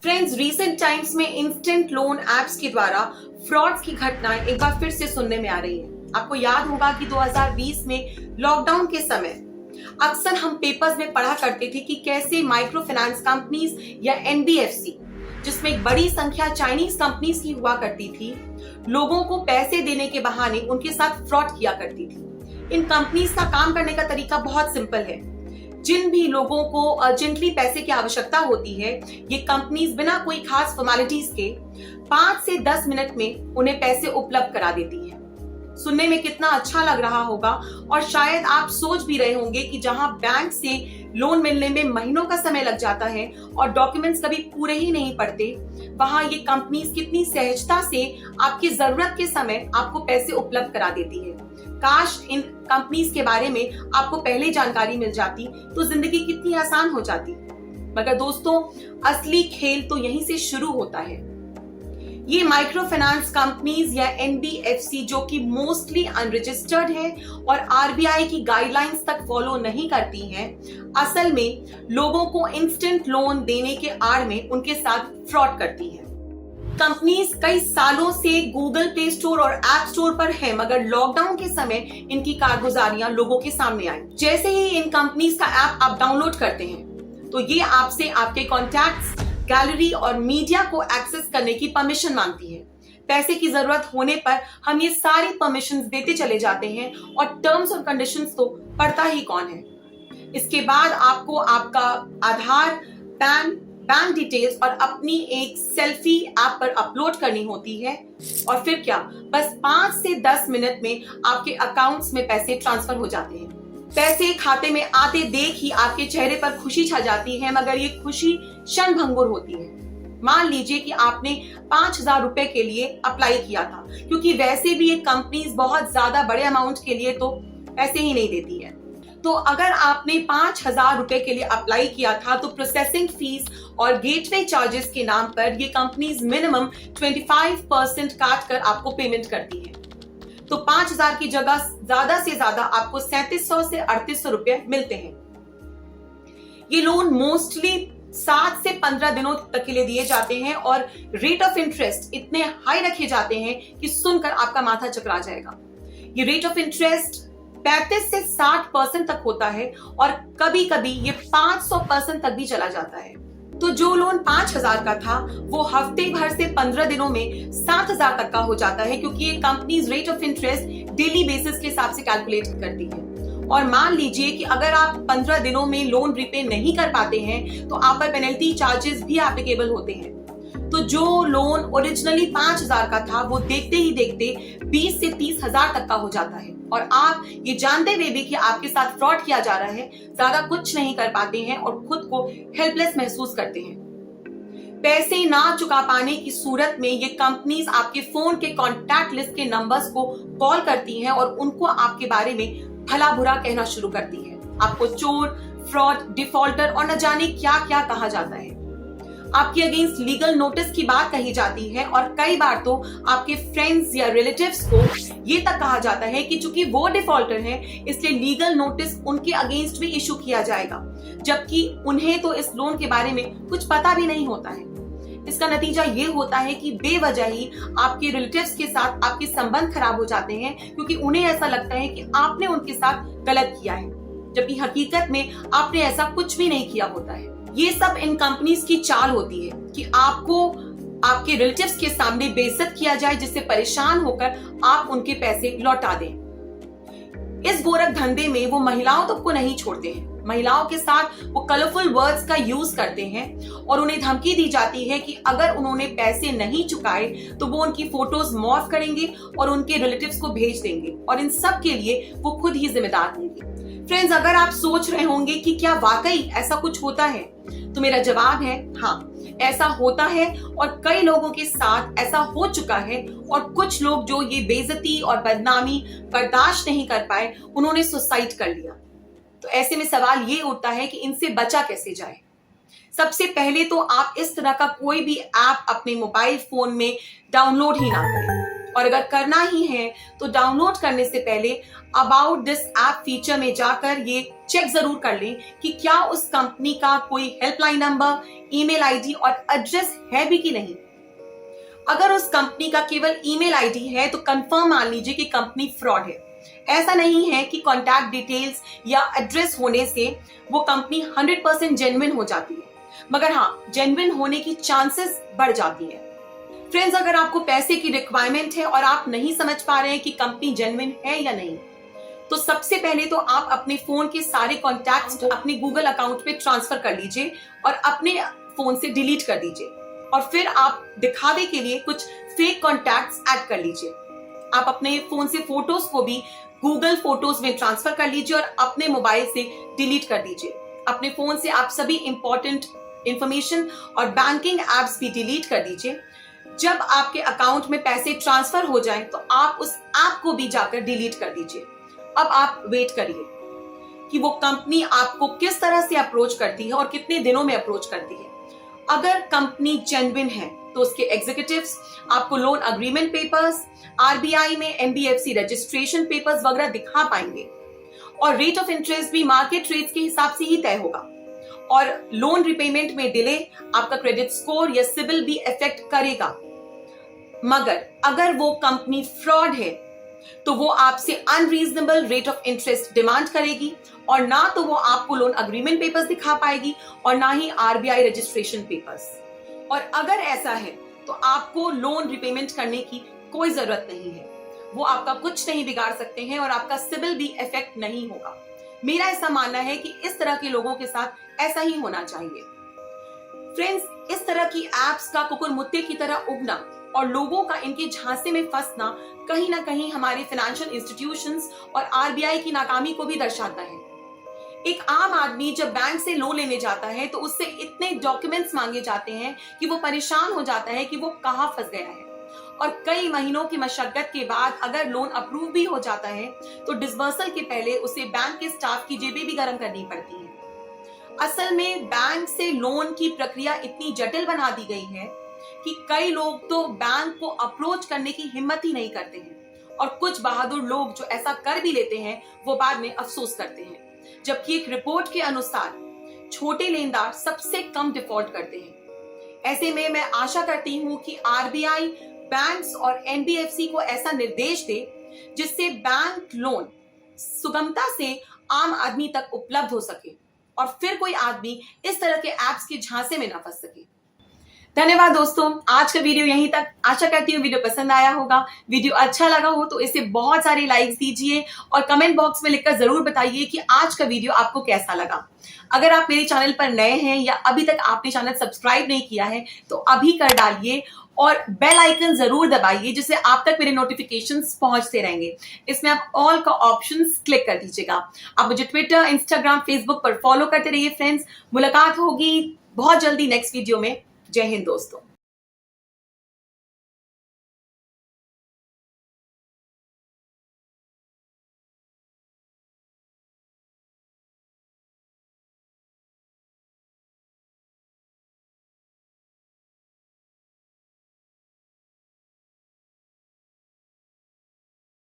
Friends, recent times में instant loan apps के द्वारा फ्रॉड्स की घटनाएं एक बार फिर से सुनने में आ रही हैं। आपको याद होगा कि 2020 में लॉकडाउन के समय अक्सर हम पेपर्स में पढ़ा करते थे कि कैसे माइक्रो फाइनेंस कंपनीज या एनबीएफसी, जिसमें एक बड़ी संख्या चाइनीज कंपनीज की हुआ करती थी, लोगों को पैसे देने के बहाने उनके साथ फ्रॉड किया करती थी। इन कंपनीज का काम करने का तरीका बहुत सिंपल है। जिन भी लोगों को अर्जेंटली पैसे की आवश्यकता होती है, ये कंपनीज बिना कोई खास फॉर्मेलिटीज के 5 से 10 मिनट में उन्हें पैसे उपलब्ध करा देती है। सुनने में कितना अच्छा लग रहा होगा, और शायद आप सोच भी रहे होंगे कि जहां बैंक से लोन मिलने में महीनों का समय लग जाता है और डॉक्यूमेंट्स कभी पूरे ही नहीं पड़ते, वहां ये कंपनीज कितनी सहजता से आपकी जरूरत के समय आपको पैसे उपलब्ध करा देती है। काश इन कंपनीज के बारे में आपको पहले जानकारी मिल जाती तो जिंदगी कितनी आसान हो जाती। मगर दोस्तों, असली खेल तो यहीं से शुरू होता है। ये माइक्रो फाइनेंस कंपनीज या एनबीएफसी, जो कि मोस्टली अनरजिस्टर्ड है और आरबीआई की गाइडलाइंस तक फॉलो नहीं करती हैं, असल में लोगों को इंस्टेंट लोन देने के आड़ में उनके साथ फ्रॉड करती हैं। कंपनीज कई सालों से गूगल प्ले स्टोर और ऐप स्टोर पर है, मगर लॉकडाउन के समय इनकी कारगुजारियां लोगों के सामने आई। जैसे ही इन कंपनीज का ऐप आप डाउनलोड करते हैं तो ये आपसे आपके कॉन्टैक्ट्स, गैलरी और मीडिया को एक्सेस करने की परमिशन मांगती है। पैसे की जरूरत होने पर हम ये सारी परमिशंस देते चले जाते हैं और टर्म्स और कंडीशंस तो पढ़ता ही कौन है। इसके बाद आपको आपका आधार, पैन, बैंक डिटेल्स और अपनी एक सेल्फी ऐप पर अपलोड करनी होती है, और फिर क्या, बस 5 से 10 मिनट में आपके अकाउंट्स में पैसे ट्रांसफर हो जाते हैं। पैसे खाते में आते देख ही आपके चेहरे पर खुशी छा जाती है, मगर ये खुशी क्षणभंगुर होती है। मान लीजिए कि आपने 5,000 रुपए के लिए अप्लाई किया था, क्योंकि वैसे भी ये कंपनीज बहुत ज्यादा बड़े अमाउंट के लिए तो पैसे ही नहीं देती है। तो अगर आपने 5,000 रुपए के लिए अप्लाई किया था तो प्रोसेसिंग फीस और गेटवे चार्जेस के नाम पर ये कंपनीज मिनिमम 25% काट कर आपको पेमेंट करती है। तो 5,000 की जगह ज्यादा से ज्यादा आपको 3700 से 3800 रुपए मिलते हैं। ये लोन मोस्टली 7 से 15 दिनों तक के लिए दिए जाते हैं और रेट ऑफ इंटरेस्ट इतने हाई रखे जाते हैं कि सुनकर आपका माथा चकरा जाएगा। ये रेट ऑफ इंटरेस्ट 35 से 60% तक होता है और कभी कभी ये 500% तक भी चला जाता है। तो जो लोन 5,000 का था वो हफ्ते भर से 15 दिनों में 7,000 तक का हो जाता है, क्योंकि ये companies rate of interest daily basis के हिसाब से कैलकुलेट करती है। और मान लीजिए कि अगर आप 15 दिनों में लोन रिपे नहीं कर पाते हैं तो आप पर पेनल्टी चार्जेस भी एप्लीकेबल होते हैं। तो जो लोन ओरिजिनली 5,000 का था वो देखते ही देखते 20 से 30,000 तक का हो जाता है, और आप ये जानते हुए भी कि आपके साथ फ्रॉड किया जा रहा है, ज्यादा कुछ नहीं कर पाते हैं और खुद को हेल्पलेस महसूस करते हैं। पैसे ना चुका पाने की सूरत में ये कंपनीज आपके फोन के कॉन्टैक्ट लिस्ट के नंबर्स को कॉल करती हैं और उनको आपके बारे में भला बुरा कहना शुरू करती है। आपको चोर, फ्रॉड, डिफॉल्टर और न जाने क्या क्या कहा जाता है। आपके अगेंस्ट लीगल नोटिस की बात कही जाती है, और कई बार तो आपके फ्रेंड्स या रिलेटिव्स को ये तक कहा जाता है कि चूंकि वो डिफॉल्टर हैं, इसलिए लीगल नोटिस उनके अगेंस्ट भी इशू किया जाएगा, जबकि उन्हें तो इस लोन के बारे में कुछ पता भी नहीं होता है। इसका नतीजा ये होता है कि बेवजह ही आपके रिलेटिव्स के साथ आपके संबंध खराब हो जाते हैं, क्योंकि उन्हें ऐसा लगता है कि आपने उनके साथ गलत किया है, जबकि हकीकत में आपने ऐसा कुछ भी नहीं किया होता है। ये सब इन कंपनीज की चाल होती है कि आपको आपके रिलेटिव्स के सामने बेइज्जत किया जाए, जिससे परेशान होकर आप उनके पैसे लौटा दें। इस गोरख धंधे में वो महिलाओं तक को नहीं छोड़ते हैं। महिलाओं के साथ वो कलरफुल वर्ड्स का यूज करते हैं और उन्हें धमकी दी जाती है कि अगर उन्होंने पैसे नहीं चुकाए तो वो उनकी फोटोज मॉर्फ करेंगे और उनके रिलेटिव्स को भेज देंगे, और इन सब के लिए वो खुद ही जिम्मेदार होंगे। फ्रेंड्स, अगर आप सोच रहे होंगे कि क्या वाकई ऐसा कुछ होता है, तो मेरा जवाब है हाँ, ऐसा होता है और कई लोगों के साथ ऐसा हो चुका है। और कुछ लोग जो ये बेइज्जती और बदनामी बर्दाश्त नहीं कर पाए, उन्होंने सुसाइड कर लिया। तो ऐसे में सवाल ये उठता है कि इनसे बचा कैसे जाए। सबसे पहले तो आप इस तरह का कोई भी ऐप अपने मोबाइल फोन में डाउनलोड ही ना करें। और अगर करना ही है तो डाउनलोड करने से पहले अबाउट दिस ऐप फीचर में जाकर ये चेक जरूर कर लें कि क्या उस कंपनी का कोई हेल्पलाइन नंबर, ईमेल आईडी और एड्रेस है भी कि नहीं। अगर उस कंपनी का केवल ईमेल आईडी है तो कंफर्म मान लीजिए कि कंपनी फ्रॉड है। ऐसा नहीं है कि कॉन्टैक्ट डिटेल्स या एड्रेस होने से वो कंपनी 100% जेन्युइन हो जाती है, मगर हाँ, जेन्युइन होने की चांसेस बढ़ जाती है। फ्रेंड्स, अगर आपको पैसे की रिक्वायरमेंट है और आप नहीं समझ पा रहे हैं कि कंपनी जेन्युइन है या नहीं, तो सबसे पहले तो आप अपने फोन के सारे कॉन्टैक्ट्स अपने गूगल अकाउंट पे ट्रांसफर कर लीजिए और अपने फोन से डिलीट कर दीजिए, और फिर आप दिखावे के लिए कुछ फेक कॉन्टैक्ट्स ऐड कर लीजिए। आप अपने फोन से फोटोज को भी गूगल फोटोज में ट्रांसफर कर लीजिए और अपने मोबाइल से डिलीट कर दीजिए। अपने फोन से आप सभी इंपॉर्टेंट इंफॉर्मेशन और बैंकिंग एप्स भी डिलीट कर दीजिए। जब आपके अकाउंट में पैसे ट्रांसफर हो जाएं तो आप उस ऐप को भी जाकर डिलीट कर दीजिए। अब आप वेट करिए कि वो कंपनी आपको किस तरह से अप्रोच करती है और कितने दिनों में अप्रोच करती है। अगर कंपनी जेन्युइन है तो उसके एग्जीक्यूटिव्स आपको लोन अग्रीमेंट पेपर्स, आरबीआई में एनबीएफसी रजिस्ट्रेशन पेपर्स वगैरह दिखा पाएंगे, और रेट ऑफ इंटरेस्ट भी मार्केट रेट्स के हिसाब से ही तय होगा। और लोन रिपेमेंट में डिले आपका क्रेडिट स्कोर या सिबिल भी इफेक्ट करेगा। मगर अगर वो कंपनी फ्रॉड है तो वो आपसे unreasonable rate of interest demand करेगी, और ना तो वो आपको लोन अग्रीमेंट पेपर्स दिखा पाएगी और ना ही आरबीआई रजिस्ट्रेशन पेपर्स। और अगर ऐसा है तो आपको लोन रिपेमेंट करने की कोई जरूरत नहीं है। वो आपका कुछ नहीं बिगाड़ सकते हैं और आपका सिबिल भी इफेक्ट नहीं होगा। मेरा ऐसा मानना है कि इस तरह के लोगों के साथ ऐसा ही होना चाहिए। फ्रेंड्स, इस तरह की एप्स का कुकुरमुत्ते की तरह उगना और लोगों का इनके झांसे में फंसना कहीं ना कहीं हमारे फाइनेंशियल इंस्टीट्यूशंस और आरबीआई की नाकामी को भी दर्शाता है। एक आम आदमी जब बैंक से लोन लेने जाता है तो उससे इतने डॉक्यूमेंट्स मांगे जाते हैं कि वो परेशान हो जाता है कि वो कहां फंस गया है। और कई महीनों की मशक्कत के बाद अगर लोन अप्रूव भी हो जाता है तो डिसबर्सल के पहले उसे बैंक के स्टाफ की जेबें भी गर्म करनी पड़ती है। असल में बैंक से लोन की प्रक्रिया इतनी जटिल बना दी गई है कि कई लोग तो बैंक को अप्रोच करने की हिम्मत ही नहीं करते हैं, और कुछ बहादुर लोग जो ऐसा कर भी लेते हैं वो बाद में अफसोस करते हैं। जबकि एक रिपोर्ट के अनुसार छोटे लेनदार सबसे कम डिफॉल्ट करते हैं। ऐसे में मैं आशा करती हूं कि आरबीआई बैंक्स और एनबीएफसी को ऐसा निर्देश दे जिससे बैंक लोन सुगमता से आम आदमी तक उपलब्ध हो सके और फिर कोई आदमी इस तरह के एप्स के झांसे में ना फंस सके। धन्यवाद दोस्तों, आज का वीडियो यहीं तक। आशा करती हूँ वीडियो पसंद आया होगा। वीडियो अच्छा लगा हो तो इसे बहुत सारे लाइक्स दीजिए और कमेंट बॉक्स में लिखकर जरूर बताइए कि आज का वीडियो आपको कैसा लगा। अगर आप मेरे चैनल पर नए हैं या अभी तक आपने चैनल सब्सक्राइब नहीं किया है तो अभी कर डालिए और बेल आइकन जरूर दबाइए जिससे आप तक मेरे नोटिफिकेशंस पहुंचते रहेंगे। इसमें आप ऑल का ऑप्शंस क्लिक कर दीजिएगा। आप मुझे ट्विटर, इंस्टाग्राम, फेसबुक पर फॉलो करते रहिए फ्रेंड्स। मुलाकात होगी बहुत जल्दी नेक्स्ट वीडियो में। जय हिंद दोस्तों।